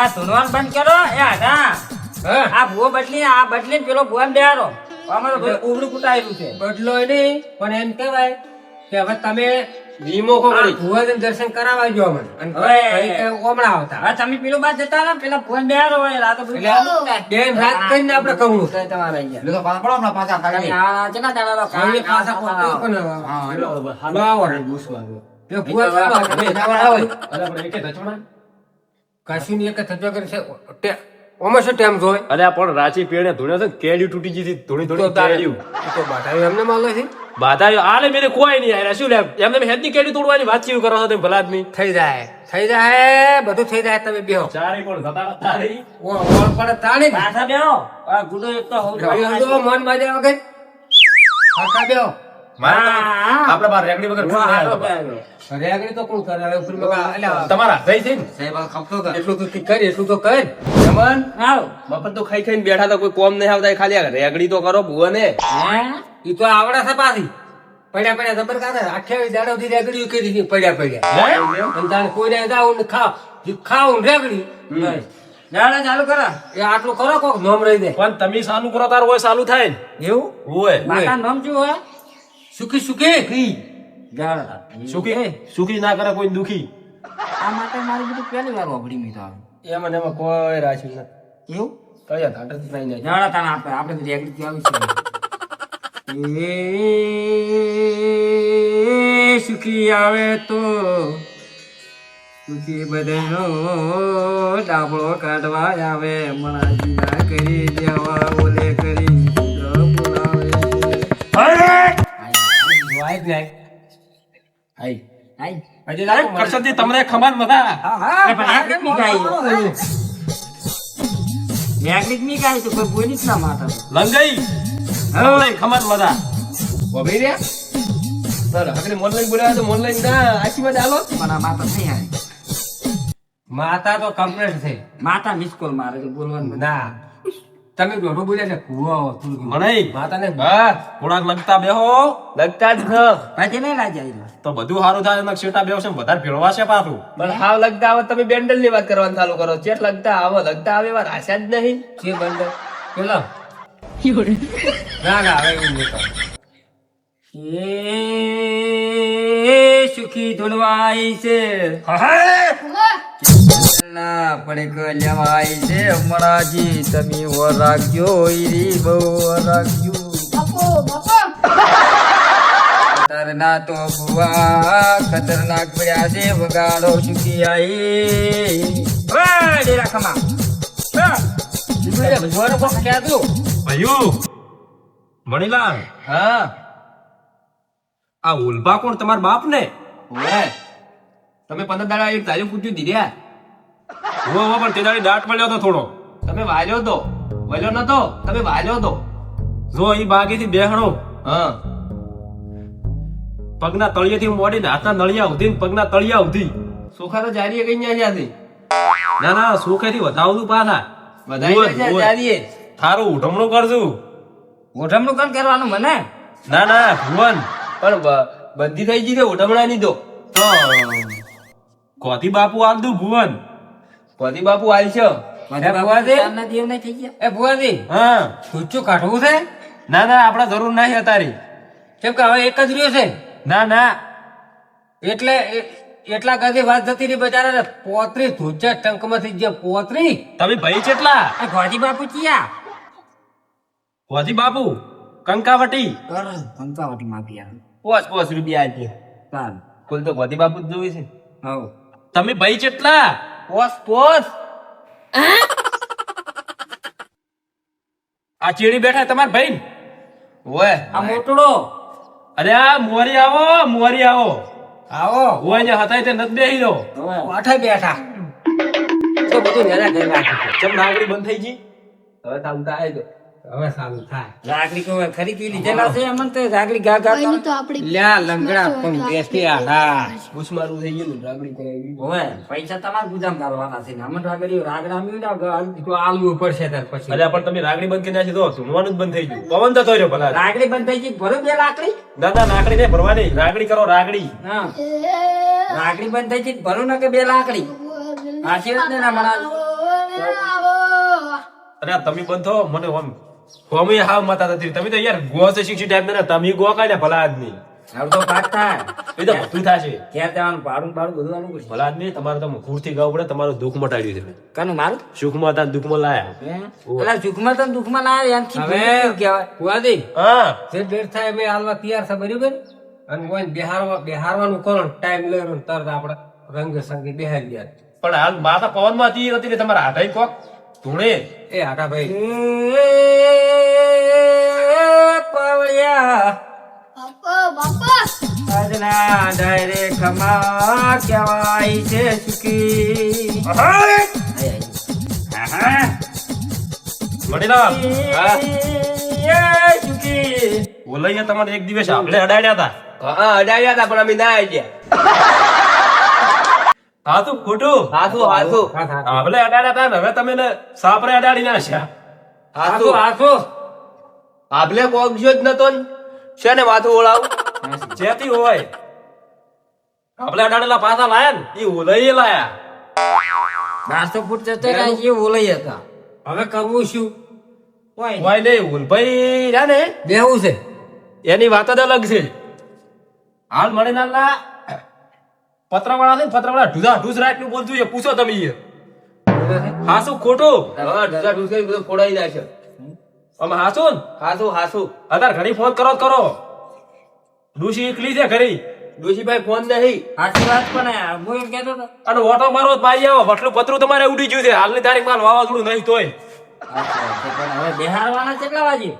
આ ધૂનવાન બંધ કરો એ આધા આ ભૂવો બદલી પેલો ભૂવાન બેહારો અમારો ઉબડું કુટાયેલું છે બદલો નહીં પણ એમ કહેવાય કે હવે તમે વીમો કોકડી ભુવાજી દર્શન કરાવવા જો મને અને ફરી ઓમણા આવતા હવે તમે પેલું બાદ જતા ને પેલા ભૂવાન બેહારો હોય આ તો બધું બેન રાત કરીને આપણે કહું તમારે અહીંયા લો પાછા પડો હમણાં પાછા ખાલી આ ચેના દાડા ખાલી પાછા પણ બાવર ગુસવા તે ભુવા આવે અરે આપણે એકે ધચોણા કાશી ની એક થજો કરે છે ઓમાં શું ટાઈમ જોય અરે પણ રાચી પેડે ધૂણે તો કેડી તૂટી ગઈ થોડી થોડી કેડીયું તો બાટાવી એમને માલે છે બાધા આલે મેરે કોઈ નહીં આયા શું લે એમને હેડની કેડી તોડવાની વાત ચીવ કરો છો તમે ભલા આદમી થઈ જાય બધું થઈ જાય તમે બેહો ચારે કોણ જતા તારી ઓ પણ તાણી પાછા બેહો આ ગુડો એક તો તો મન મજા વગર આખા બેહો આપણે બાર રેકડી વગર રેગડી તો કોણ કરે ઉપર મગા તમારા થઈ છે ને સાહેબ આ ખપતો હતા એટલું તો કર જમન આવ મફત તો ખાઈ ખાઈને બેઠા તો કોઈ કોમ નહીં આવતા ખાલી આ રેગડી તો કરો ભુવને ઈ તો આવડે છે પાછી પડ્યા જબર કાઢે આખે દાડો થી રેગડી કરી હતી પડ્યા અને તાને કોઈને જાવ ને ખાવ રેગડી દાડા ચાલુ કરો એ આટલું કરો કોક નોમ રહી દે પણ તમે સાલું કરો તાર હોય સાલું થાય ને એવું હોય માતા નામ શું હોય સુખી દાડા સુખી ના કરે કોઈ દુખી આ માટે મારી બધું પહેલી વાર વાપરી મી તો એમાં ને એમાં કોઈ રાખ્યું નથી એવું કયા ઘાટ જ નહીં દાડા તાને આપણે તો રેગડી આવી છે એ સુખી આવે તો સુખી બધાનો ડાબળો કાઢવા આવે મણાજી ના કરી દેવા ઓલે કરી બોલાવે તમને ખબર બધા લંગઈ ખબર બધા વભી રે સર આગળ મોન લઈને બોલાવ્યા તો મોન લઈને ના આશીર્વાદ આલો માતા તો કમ્પ્લીટ છે માતા મિસ કોલ મારે તો બોલવાનું ના તમે દોઢો બોલ્યા છે કુવો મને માતાને હા થોડાક લગતા બેહો લગતા જ ન પછી નહીં લાજાય તો બધું સારું થાય એમાં છેટા બેહો છે વધારે ભેળવા છે પાછું પણ હાવ લગતા આવે તમે બેન્ડલ ની વાત કરવાનું ચાલુ કરો ચેટ લગતા આવે વાત આશા જ નહીં છે બંધ પેલો ના હવે એવું નહીં કહું. એ સુખી ધૂળવાઈ છે ના પડે કે લેવાય છે મણાજી તમે વર રાખજો ઈરી બહુ વર રાખજો ખતરનાક તો ભુવા ખતરનાક પડ્યા છે વગાડો સુખી આઈ ડેરા ખમા ભુવાનો કોક કહેતું. ભયું મણીલાલ હા આ ઉલભા કોણ તમારા બાપ ને ઓય તમે 15 દાડા એક તારી પૂછ્યું દીધ્યા પણ તે દાડી દાટ મળ્યો તો થોડો તમે વાલ્યો તો વલ્યો નતો તમે વાલ્યો તો જો ઈ બાગેથી બેહણો હા પગના તળિયેથી મોડીને હાથના નળિયા સુધી પગના તળિયા સુધી સુખા તો જારીએ કઈ ન્યા જ્યાંથી ના ના સુખેથી વધાવતું પાછા વધાઈ જારીએ થારું ઉઠમણું કરશું મોઢમનું કામ કરવાનું મને ના ના ભુવન પણ બધી થઈ ગઈ છે ઉઠમણા ની તો તો કોથી બાપુ આલ દઉં ભુવન પતિ બાપુ હાલ છે ચારના દેવ નહીં થઈ ગયા એ ભુવાજી હા સૂચું કાઢવું છે ના ના આપડે જરૂર નહીં અતારી કેમ કે હવે એક જ રહ્યો છે ના ના એટલે એટલા કદી વાત જતી રહી બચારા પોતરી ધૂજા ટંકમાંથી જે પોતરી તમે ભાઈ કેટલા એ ગોજી બાપુ ચિયા કોથી બાપુ કંકાવટી કંકાવટી માફિયા પોસ રૂપિયા આજે ચાલ કુલ તો પતિ બાપુ જ જોવે છે હવ તમે ભાઈ કેટલા પોસ આ ચેડી બેઠા તમારા ભાઈ ઓય આ મોટડો અરે આ મોરી આવો આવો હું અહીંયા હતા તે નથી બેહી દો પાઠા બેઠા તો બધું નેરા કરી નાખ્યું ચમ નાગડી બંધ થઈ ગઈ હવે તામતા આવી દો હવે સારું થાય રાગડી કો ખરી પી લીધેલા છે અમન તો રાગડી ગા ગા કોઈની તો આપણી લ્યા લંગડા પણ બેસી આડા બુસમારું થઈ ગયું રાગડી કરાવી હોય પૈસા તમારે ગુજામ કરવાના છે ને અમન રાગડી રાગડા મી ના તો આલવું પડશે તાર પછી અરે પણ તમે નાગડી બંધ કરી નાખી દો સુનવાનું જ બંધ થઈ ગયું પવન થતો રહ્યો ભલા રાગડી બંધ થઈ ગઈ ભરો બે લાકડી દાદા નાગડી ને ભરવાની રાગડી કરો રાગડી હા રાગડી બંધ થઈ ગઈ ભરો ના કે બે લાકડી આશીર્વાદ ને ના મળા અરે આ તમે બંધ થો મને હોમી હાવ માતા નથી તમે તો યાર ગો છે શિક્ષી ટાઈપ ને તમે ગો કાઢ્યા ભલા આદમી હવે તો પાક થાય એ તો બધું થશે ક્યાં જવાનું ભાડું બધું આનું પડશે ભલા આદમી તમારે તો ખૂરથી ગાવું પડે તમારું દુઃખ મટાડ્યું છે કાનું મારું સુખમાં હતા દુઃખમાં લાયા પેલા સુખમાં તો દુઃખમાં ના આવે એમથી હવે કહેવાય ફુવાજી, હા જે બેર થાય મેં હાલવા તૈયાર છે બરાબર, અને કોઈ બેહારવાનું કરો ટાઈમ લેરો તરત આપણે રંગ સંગી બેહારી દે. પણ હાલ માતા પવનમાં હતી નથી ને તમારા હાથાઈ કોક ધૂણે એ હાટા ભાઈ પાવળિયા આજના ડાયરે ખમા કહેવાય છે સુખી મણીલાલ હા સુખી ઓલૈયા તમારે એક દિવસ આપણે અડાડ્યા હતા હા અડાડ્યા હતા પણ અમે ના આડ્યા. હા તો ખોટું હાથું હાથું આપણે અડાડ્યા હતા ને હવે તમે ને સાપરે અડાડી નાખ્યા હાથું આખો આપલે કોક જો જ નતો ને. છે ને માથું ઓળાવ જેથી હોય આપણે અડાડેલા પાછા લાયા ને એ ઓલૈયે લાયા 1200 ફૂટ જતા રહ્યા એ ઓલઈ હતા હવે કરવું શું? હોય નહીં ઉલભાઈ રહ્યા ને બેહવું છે. એની વાત જ અલગ છે હાલ મણીલાલના પત્રવાળા છે ને પત્રવાળા ઢૂધા ઢૂસ રાખ નું બોલતું છે પૂછો તમે એ હા શું ખોટું હા ઢુસા ઢુસા બધું ફોડાઈ નાખ્યો. અમે હાસું ને હાથું હાથું અત્યારે ઘડી ફોન કરો જ કરો ડૂસી એકલી છે ઘડી ડોશીભાઈ ફોન નહીં. સાચી વાત પણ હું એમ કહેતો હતો અને ઓટો મારો ભાઈ આવો વટલું પતરું તમારે ઉડી ગયું છે હાલની તારીખ માં વાવાઝોડું નહીં તોય પણ હવે બિહારવાના કેટલા વાગે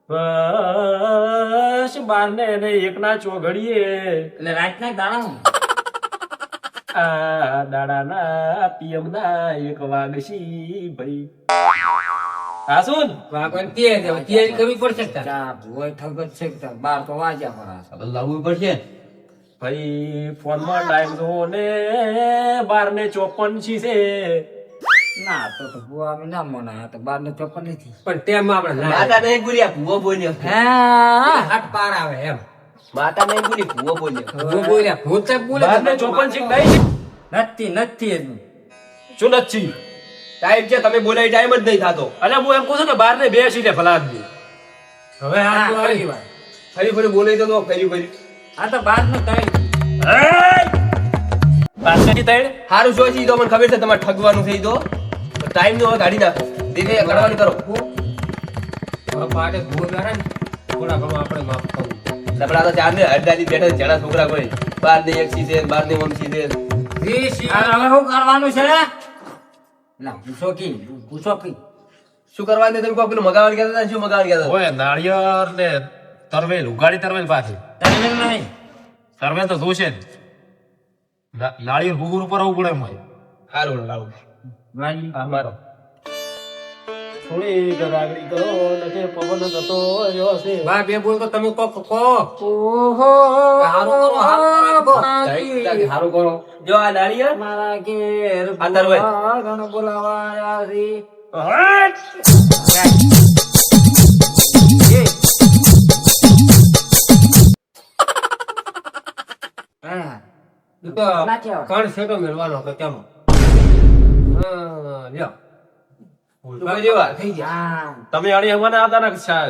બસ બારને ને એકના ચોઘડીએ એટલે રાતના દાડા આ દાડાના પીએમના એક વાગશી ભાઈ હાસુન વાગવાની તૈયારી કરવી પડશે તારે. ચા ભોય ઠગત છે કે 12 તો વાગ્યા પર લાવવું પડશે. ભાઈ ફોનમાં ટાઈમ જો ને 12:54 છે ના તો ભૂવા અમે ના મનાયા તો 12:54 નથી પણ તેમ આપણે ના. માતા નહીં બોલ્યા ભૂવો બોલ્યો. હા હાથ પાર આવે એમ. માતા નહીં બોલી ભૂવો બોલ્યો. હું બોલ્યા ભૂત સાહેબ બોલે તો 12:54 છે નહીં નથી હજુ શું નથી ટાઈમ છે તમે બોલાય ટાઈમ જ નહીં થાતો. અલ્યા હું એમ કહું છું કે 12:82 છે ભલા આદમી હવે હા, હાથ ફરી આવી વાર. ફરી ફરી બોલાય તો ફરી ફરી આ તો 12 નો ટાઈમ 12:63 સારું શું છે ઈ તો મને ખબર છે તમારે ઠગવાનું છે ઈ તો ટાઈમ નો હવે કાઢી નાખો દેખે કરવાનું કરો. હવે પાડે ભૂવો બેહારે ને થોડા ઘણું આપણે માફ કરવું. લપડા તો ચાર ને અડધાથી બેઠા છે, જણા છોકરા કોઈ 12 ને 1 છે 12 ને 1 છે. હવે શું કરવાનું છે ના પૂછો કી શું કરવાનું તમે કોઈ પેલું મગાવવાનું કહેતા હતા ને, શું મગાવવાનું કહેતા હતા? ઓય નાળિયેર ને તરવેલ ઉગાડી તરવેલ પાછી તરવેલ નહીં તરવેલ તો જોશે જ નાળિયેર ભૂગુર ઉપર આવવું પડે એમાં સારું લાવું વાલી હા મારો થોડી ગરાગડી કરો ને પવન જતો રહ્યો છે બા બે બોલ તો તમે કહો ઓહો હારું કરો, હારું કરો. સારું કરો. જો આ નાળિયેર મારા ઘેર આ તરવેલ. ઘણો બોલાવાયા છે હા ઈ તો નાખ્યો. કણ સેટો મેળવાનો હતો કેમ? હા લ્યો. શું કરી વાત? થઈ ગયા. હા તમે અડી હવાના આવતા ને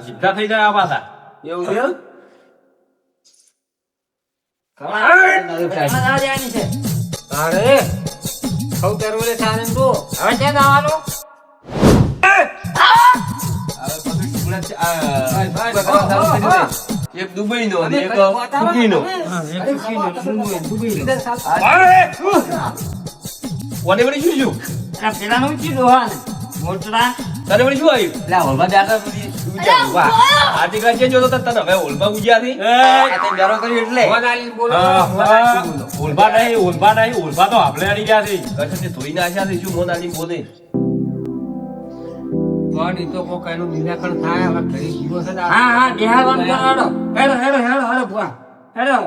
જીભા થઈ જાય આ પાછા એવું છે એમ? રાજાની છે અરે સૌ તરવેલે સારે ને તો હવે ક્યાં જવાનું એક દુબઈ નો અને એક ફુકી નો. કોને વળી શું છું? પેલા નું કીધું હા મોટરા તને વળી શું આવ્યું? એટલે હોલમાં બેઠા પછી વિચાર્યું, વાહ. આથી કાંઈ ચેન્જ હોતો તો તને હવે હોલમાં ગુજ્યા હતી. આ તે બેરો કર્યું એટલે ફોન આલીને બોલો. ઓલભા નહીં ઓલભા તો આપણે અડી ગયા છે કશું ધોઈ નાખ્યા છે શું મોન આલી બોલે. ફોન ઈ તો કોક એનું નિરાકરણ થાય હવે ઘડી જીવો છે ને આ. હા હા બિહારવાનું કરો હેડો હેડો હેડો હેડો ભુવા હેડો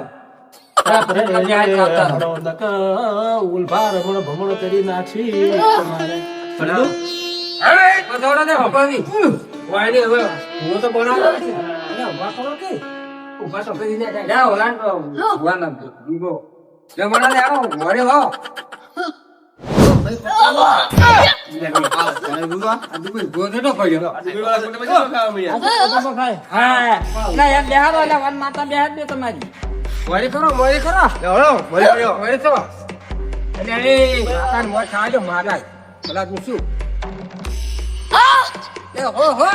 ઉલભા રમણ ભમણ કરી નાખી તમારે સમજો? પછોડો ને હપાવી. વાયને હવે હું તો બનાવવાનો છે. અરે ઉભા કરો કે ઉભા તો કરી નાખાય. જાઓ ઓલાન ભુવાના દીવો જમણા ને આવો મોરે વાવ તને ગુરુ આ દુબઈ ગોધડો પડ્યો. ડુંગળીવાળા કોટે પછી શું ખાવા મળ્યા? હા ના યાર બેહારો એટલે વન માતા બેહાડ દે તમારી મોડી કરો, મોડી કરો. મોડી કરો. એટલે એ માતાને મોં ખાજો, માતા. પેલા તું શું? એ હો હો.